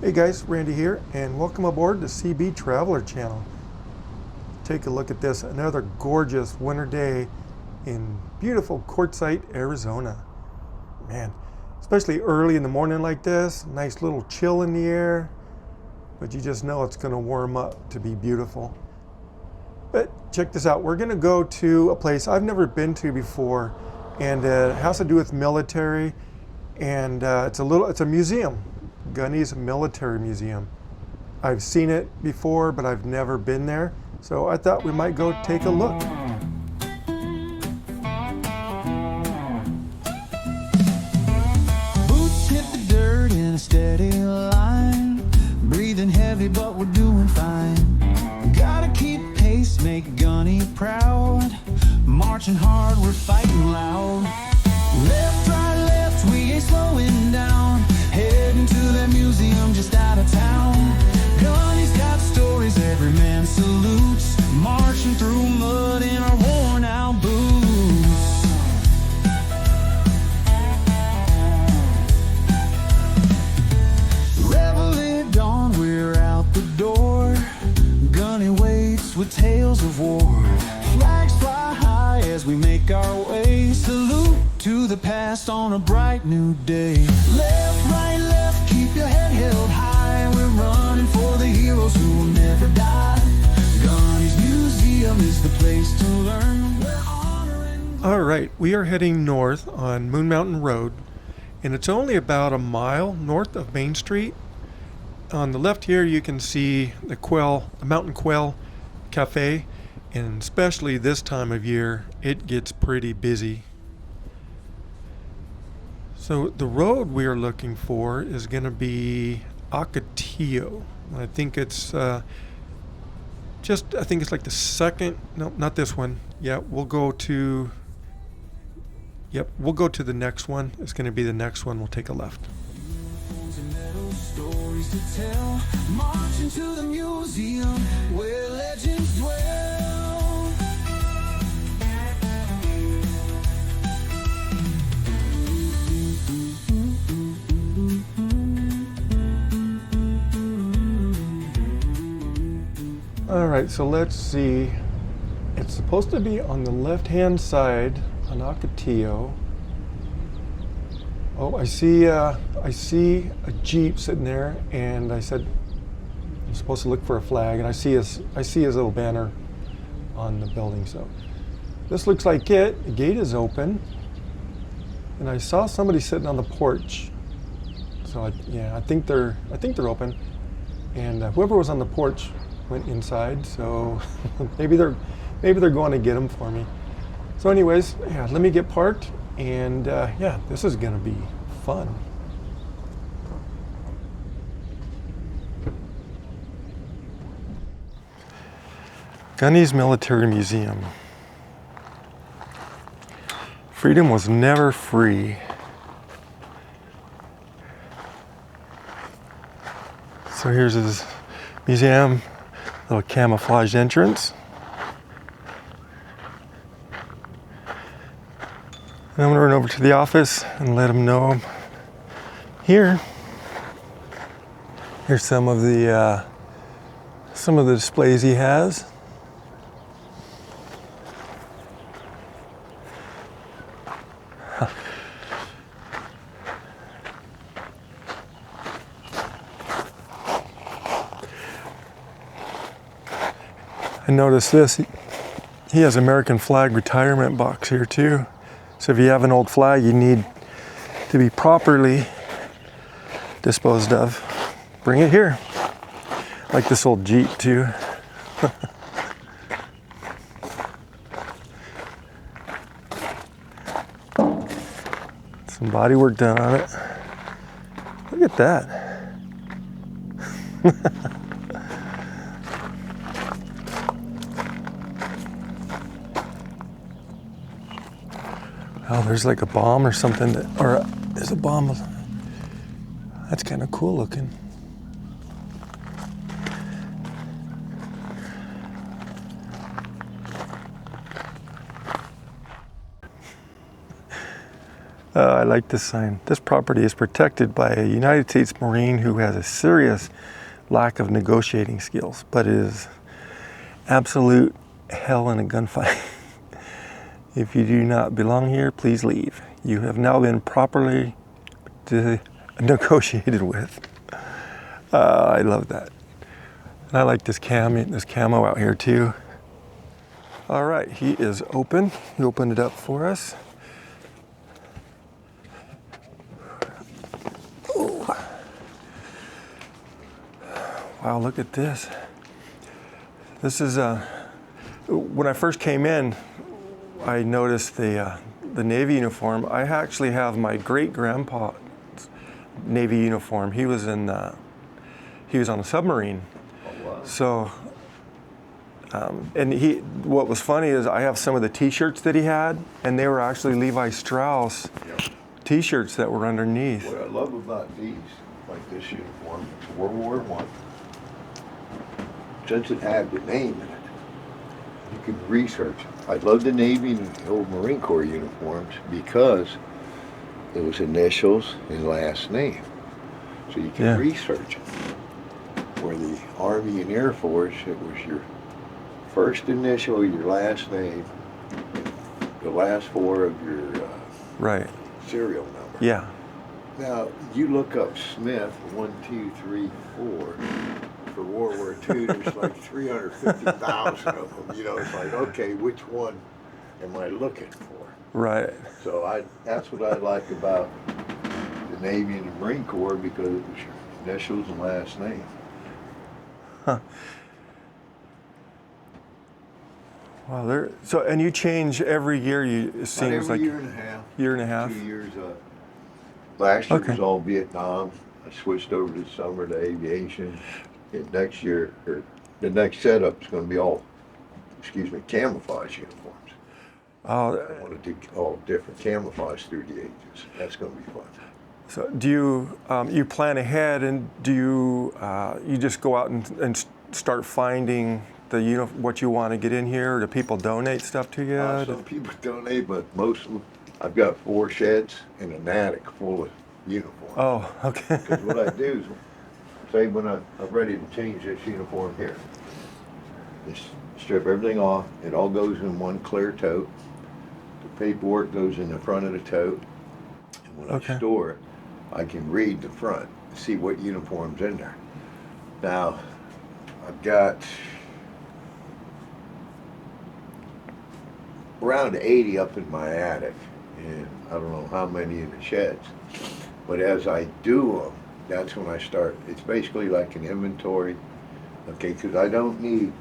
Hey guys, Randy here, and welcome aboard the Seabee Traveler channel. Take a look at this, another gorgeous winter day in beautiful Quartzsite, Arizona. Man, especially early in the morning like this, nice little chill in the air, but you just know it's going to warm up to be beautiful. But check this out, we're going to go to a place I've never been to before, and it has to do with military, and it's a museum. Gunny's Military Museum. I've seen it before, but I've never been there, so I thought we might go take a look. Boots hit the dirt in a steady line, breathing heavy, but we're doing fine. Gotta keep pace, make Gunny proud, marching hard, we're fighting loud. Left, right, left, we ain't slowing down, heading to that museum just out of town. Gunny's got stories every man salutes, marching through mud in our worn out boots. Revel at dawn, we're out the door. Gunny waits with tales of war. Flags fly high as we make our way. Salute to the past on a bright new day. Left, right, left, keep your head held high. We're running for the heroes who will never die. Gunny's Museum is the place to learn. We're honoring. All right, we are heading north on Moon Mountain Road, and it's only about a mile north of Main Street. On the left here, you can see the Mountain Quail Cafe, and especially this time of year, it gets pretty busy. So the road we are looking for is going to be Aitubo. I think it's I think it's like the second. No, not this one. Yeah, we'll go to the next one. It's going to be the next one. We'll take a left. Stories to tell, marching to the museum where legends dwell. All right, so let's see. It's supposed to be on the left-hand side on Aitubo. Oh, I see a Jeep sitting there, and I said I'm supposed to look for a flag, and I see his little banner on the building. So this looks like it. The gate is open, and I saw somebody sitting on the porch. So I think they're open, and whoever was on the porch went inside. So maybe they're going to get them for me. So anyways, yeah, let me get parked. And yeah, this is gonna be fun. Gunny's Military Museum. Freedom was never free. So here's his museum, little camouflage entrance. And I'm gonna run over to the office and let them know I'm here. Here's some of the displays he has. I noticed this. He has American flag retirement box here too. So if you have an old flag you need to be properly disposed of, bring it here. I like this old Jeep too. Some body work done on it. Look at that. Oh, there's like a bomb or something, there's a bomb. That's kind of cool looking. I like this sign. This property is protected by a United States Marine who has a serious lack of negotiating skills, but is absolute hell in a gunfight. If you do not belong here, please leave. You have now been properly negotiated with. I love that. And I like this camo out here too. All right, he is open. He opened it up for us. Oh. Wow, look at this. This is when I first came in, I noticed the Navy uniform. I actually have my great-grandpa's Navy uniform. He was on a submarine. Oh, wow. So, and what was funny is I have some of the T-shirts that he had, and they were actually Levi Strauss T-shirts that were underneath. What I love about these, like this uniform, it's World War I. Since it had the name in it, you can research it. I love the Navy and the old Marine Corps uniforms because it was initials and last name. So you can research it. Where the Army and Air Force, it was your first initial, your last name, the last four of your serial number. Yeah. Now, you look up Smith 1, 2, 3, 4 for World War II, there's like 350,000 of them. You know, it's like, okay, which one am I looking for? Right. So that's what I like about the Navy and the Marine Corps, because it was your initials and last name. Huh. Wow, and you change every year. It seems like year and a half. Year and a half. 2 years. Last year was all Vietnam. I switched over this summer to aviation. And next year, or the next setup is going to be all, camouflage uniforms. Oh. I want to do all different camouflage through the ages. That's going to be fun. So do you plan ahead, and do you just go out and start finding what you want to get in here? Or do people donate stuff to you? Some people donate, but most of them, I've got 4 sheds and an attic full of uniforms. Oh, okay. Because what I do is, say when I'm ready to change this uniform here, just strip everything off. It all goes in one clear tote. The paperwork goes in the front of the tote. And when I store it, I can read the front, see what uniform's in there. Now, I've got around 80 up in my attic, and I don't know how many in the sheds. But as I do them, that's when I start. It's basically like an inventory, okay, because I don't need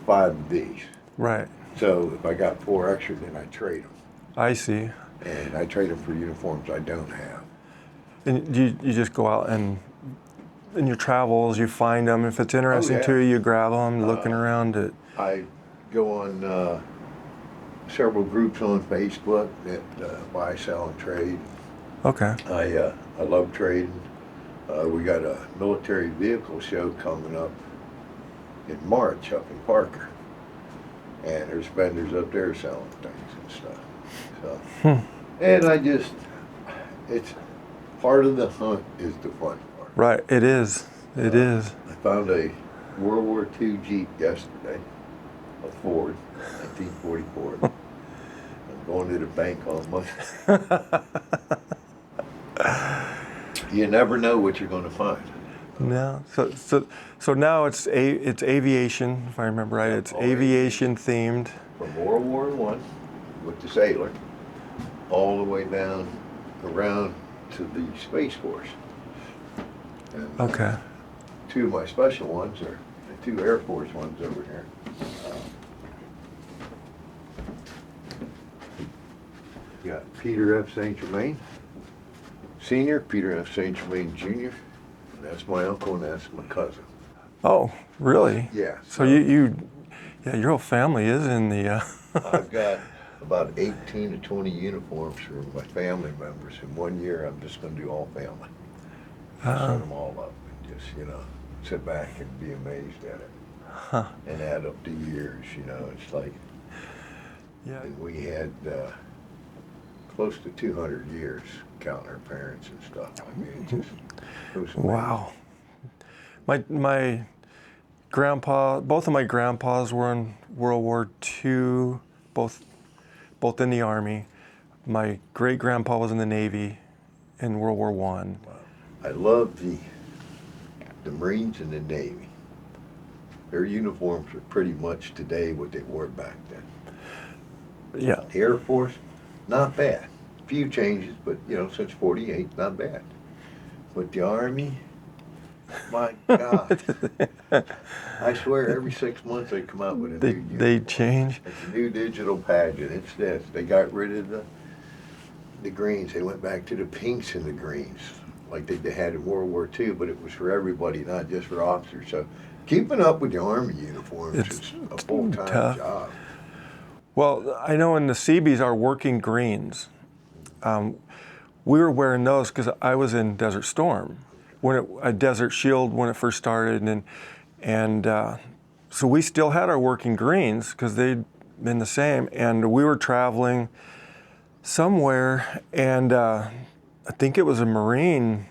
5 of these. Right. So if I got 4 extra, then I trade them. I see. And I trade them for uniforms I don't have. And you just go out and in your travels, you find them. If it's interesting to you, you grab them, looking around it. I go on several groups on Facebook that buy, sell, and trade. Okay. I love trading. We got a military vehicle show coming up in March up in Parker. And there's vendors up there selling things and stuff. So, and it's part of the hunt is the fun part. Right, it is. It is. I found a World War II Jeep yesterday, a Ford, 1944. I'm going to the bank on Monday. You never know what you're going to find. No. So now it's aviation, if I remember right. It's aviation themed. From World War I with the sailor, all the way down around to the Space Force. And, okay. 2 of my special ones are the 2 Air Force ones over here. Got Peter F. St. Germain Sr., Peter F. St. Germain Jr., and that's my uncle and that's my cousin. Oh, really? Yeah. So your whole family is in the... I've got about 18 to 20 uniforms for my family members. In 1 year, I'm just going to do all family. Set them all up and just, sit back and be amazed at it. Huh. And add up the years, it's like... Yeah. And we had close to 200 years, counting our parents and stuff. I mean, it was amazing. Wow. My grandpa, both of my grandpas were in World War II, both in the Army. My great grandpa was in the Navy in World War I. I love the Marines and the Navy. Their uniforms are pretty much today what they wore back then. Yeah. The Air Force, not bad. Few changes, but you know, since '48, not bad. But the Army, my God. I swear every 6 months they come out with a new uniform. They change. It's a new digital pageant. It's this. They got rid of the greens. They went back to the pinks and the greens like they had in World War II, but it was for everybody, not just for officers. So keeping up with the Army uniforms is a full-time tough. job. Well, I know in the Seabees are working greens. We were wearing those because I was in Desert Storm, a Desert Shield when it first started, and so we still had our working greens because they'd been the same. And we were traveling somewhere, and I think it was a Marine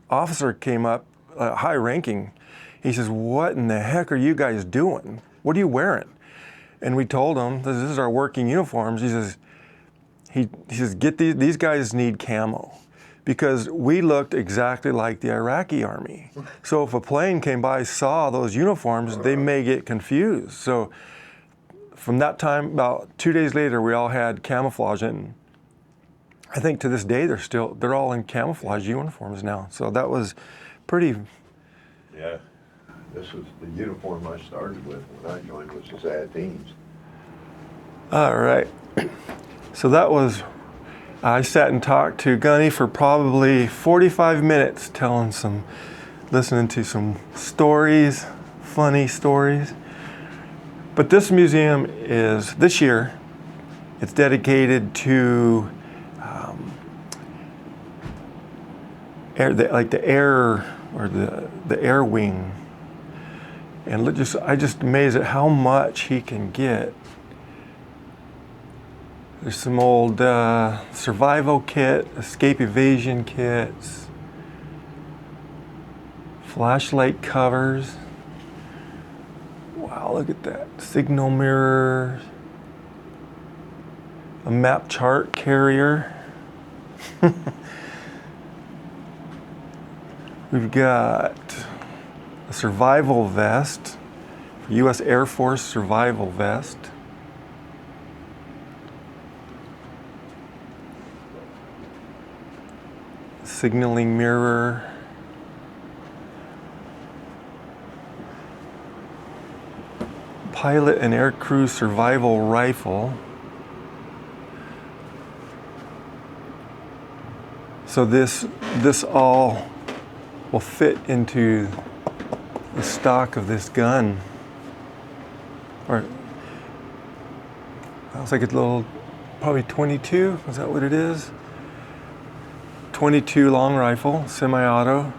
officer came up, high ranking. He says, "What in the heck are you guys doing? What are you wearing?" And we told him, "This is our working uniforms." He says, "Get these guys need camo," because we looked exactly like the Iraqi army. So if a plane came by, saw those uniforms, they may get confused. So from that time, about 2 days later, we all had camouflage, and I think to this day they're all in camouflage uniforms now. So that was pretty. Yeah. This was the uniform I started with when I joined, was the Zadines. All right. So that was, I sat and talked to Gunny for probably 45 minutes, listening to some stories, funny stories. But this museum is, this year, it's dedicated to the air wing. And I just amazed at how much he can get. There's some old survival kit, escape evasion kits, flashlight covers. Wow, look at that. Signal mirrors, a map chart carrier. We've got a survival vest, U.S. Air Force survival vest. Signaling mirror. Pilot and aircrew survival rifle. So this all will fit into the stock of this gun. Or it's like a little, probably 22, is that what it is? 22 long rifle, semi-auto,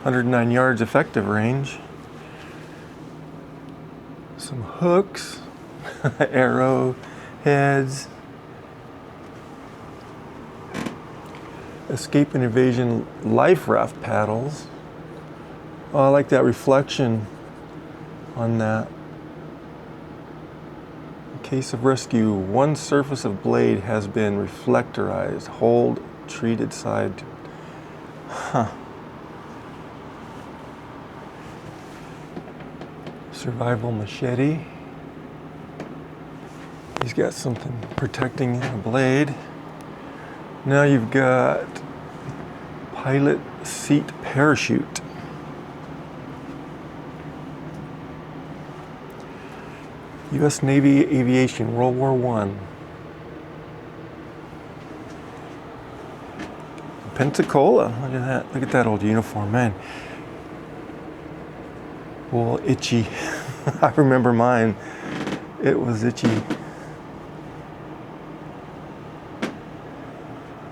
109 yards effective range. Some hooks, arrow heads, escape and evasion life raft paddles. Oh, I like that reflection on that. In case of rescue, one surface of blade has been reflectorized. Hold treated side to, Survival machete. He's got something protecting the blade. Now you've got pilot seat parachute. U.S. Navy Aviation, World War I. Pensacola, look at that. Look at that old uniform, man. Well, itchy. I remember mine. It was itchy.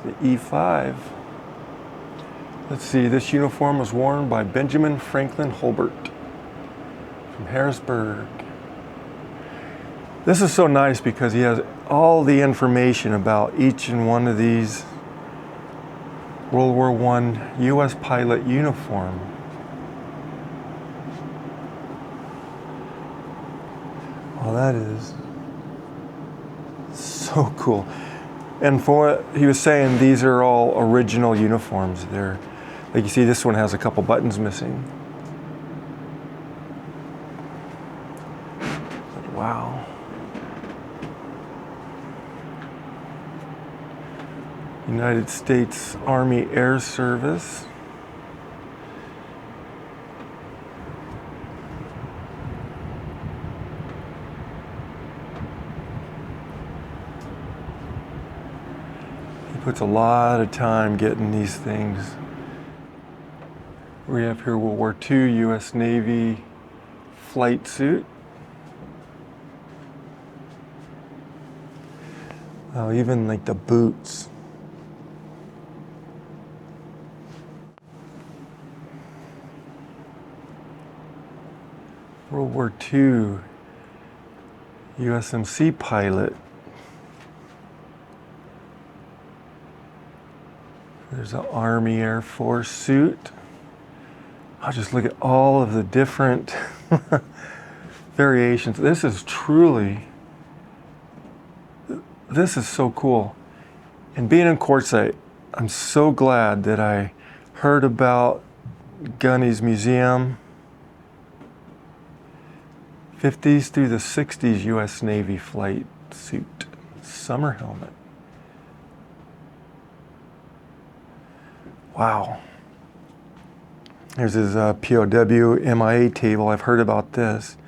The E5. Let's see, this uniform was worn by Benjamin Franklin Holbert from Harrisburg. This is so nice because he has all the information about each and one of these World War I U.S. pilot uniform. Well, that is so cool. And for what he was saying, these are all original uniforms. They're, like you see, this one has a couple buttons missing. But wow. United States Army Air Service. Puts a lot of time getting these things. We have here World War II U.S. Navy flight suit. Oh, even like the boots. World War II USMC pilot. There's an Army Air Force suit. I'll just look at all of the different variations. This is truly, this is so cool. And being in Quartzsite, I'm so glad that I heard about Gunny's museum. 50s through the 60s U.S. Navy flight suit, summer helmet. Wow. Here's his POW MIA table. I've heard about this.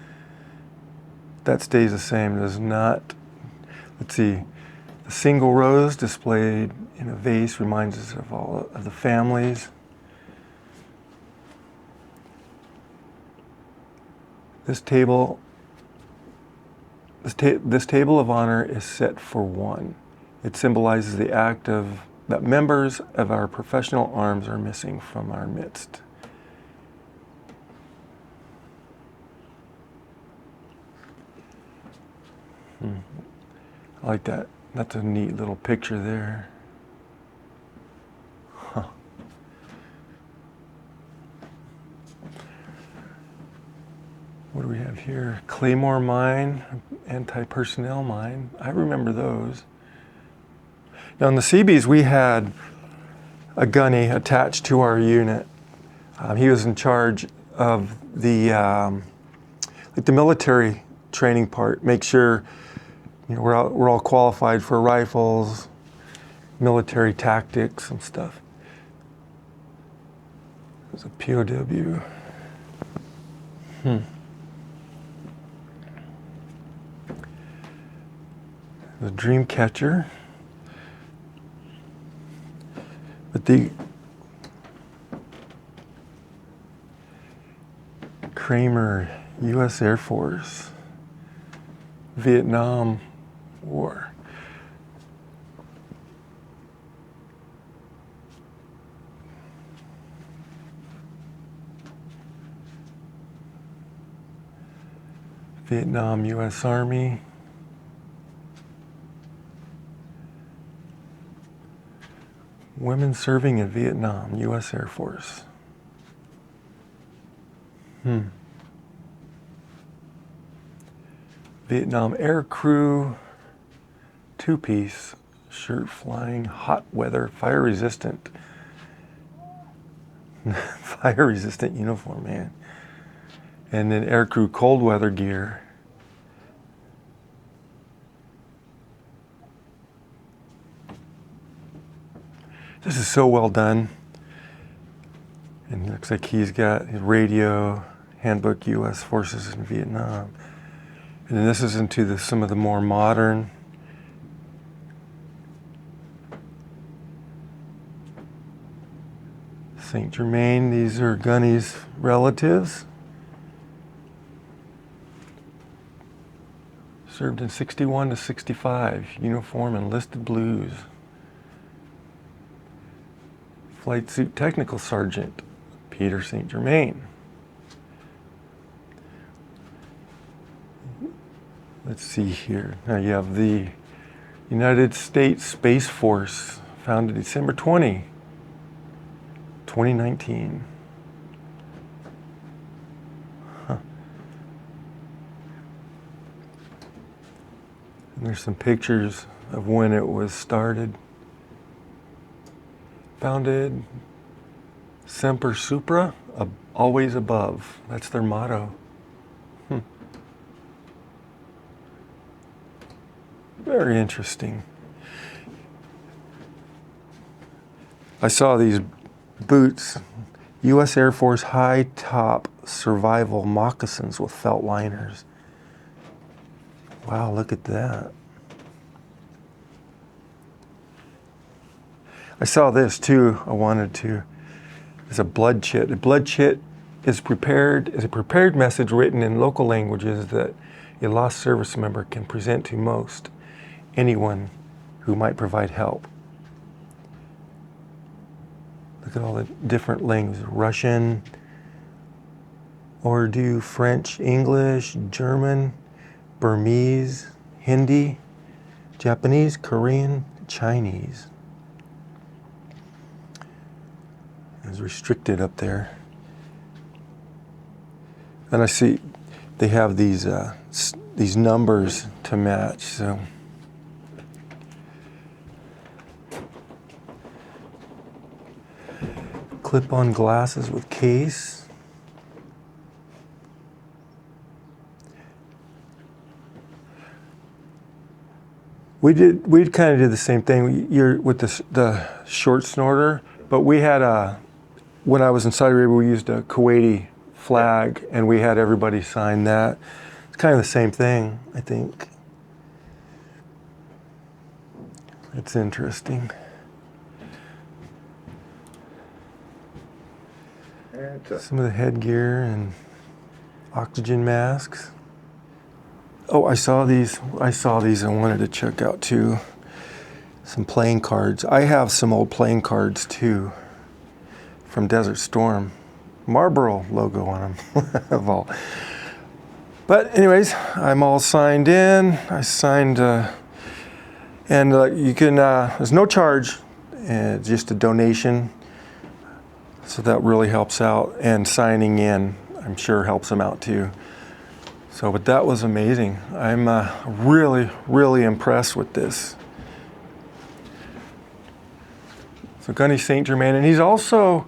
That stays the same. Does not. Let's see. The single rose displayed in a vase reminds us of all of the families. This table of honor is set for one. It symbolizes the act of that members of our professional arms are missing from our midst. I like that. That's a neat little picture there. Huh. What do we have here? Claymore mine, anti-personnel mine. I remember those. Now in the Seabees, we had a gunny attached to our unit. He was in charge of the like the military training part. Make sure we're all qualified for rifles, military tactics and stuff. There's a POW. The dream catcher. But the Kramer, U.S. Air Force, Vietnam War. Vietnam, U.S. Army. Women serving in Vietnam, U.S. Air Force. Vietnam Air Crew, two-piece, shirt flying, hot weather, fire resistant. Fire resistant uniform, man. And then Air Crew cold weather gear. This is so well done. And it looks like he's got his radio, handbook, U.S. Forces in Vietnam. And then this is into some of the more modern. St. Germain, these are Gunny's relatives. Served in 61 to 65, uniform enlisted blues. Flight suit technical sergeant, Peter St. Germain. Let's see here. Now you have the United States Space Force, founded December 20, 2019. Huh. And there's some pictures of when it was started. Founded Semper Supra, always above. That's their motto. Very interesting. I saw these boots, U.S. Air Force high top survival moccasins with felt liners. Wow, look at that. I saw this too. I wanted to. It's a blood chit. A blood chit is a prepared message written in local languages that a lost service member can present to anyone who might provide help. Look at all the different languages: Russian, Urdu, French, English, German, Burmese, Hindi, Japanese, Korean, Chinese. It's restricted up there. And I see they have these numbers to match. So clip-on glasses with case. We kind of did the same thing. You're with the short snorter, but we had when I was in Saudi Arabia, we used a Kuwaiti flag, and we had everybody sign that. It's kind of the same thing, I think. It's interesting. Some of the headgear and oxygen masks. Oh, I saw these. I wanted to check out too. Some playing cards. I have some old playing cards too from Desert Storm. Marlboro logo on them of all. But anyways, I'm all signed in. I signed, and you can, there's no charge, just a donation. So that really helps out, and signing in, I'm sure, helps them out too. So, but that was amazing. I'm really, really impressed with this. So Gunny St. Germain, and he's also,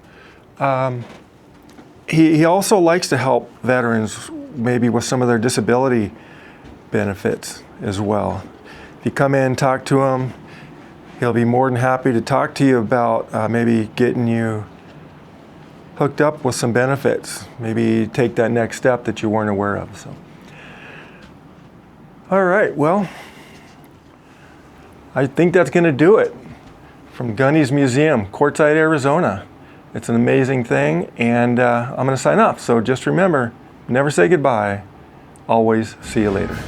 he also likes to help veterans maybe with some of their disability benefits as well. If you come in and talk to him, he'll be more than happy to talk to you about maybe getting you hooked up with some benefits. Maybe take that next step that you weren't aware of. So, all right, well, I think that's going to do it from Gunny's Museum, Quartzsite, Arizona. It's an amazing thing, and I'm going to sign off. So just remember, never say goodbye. Always see you later.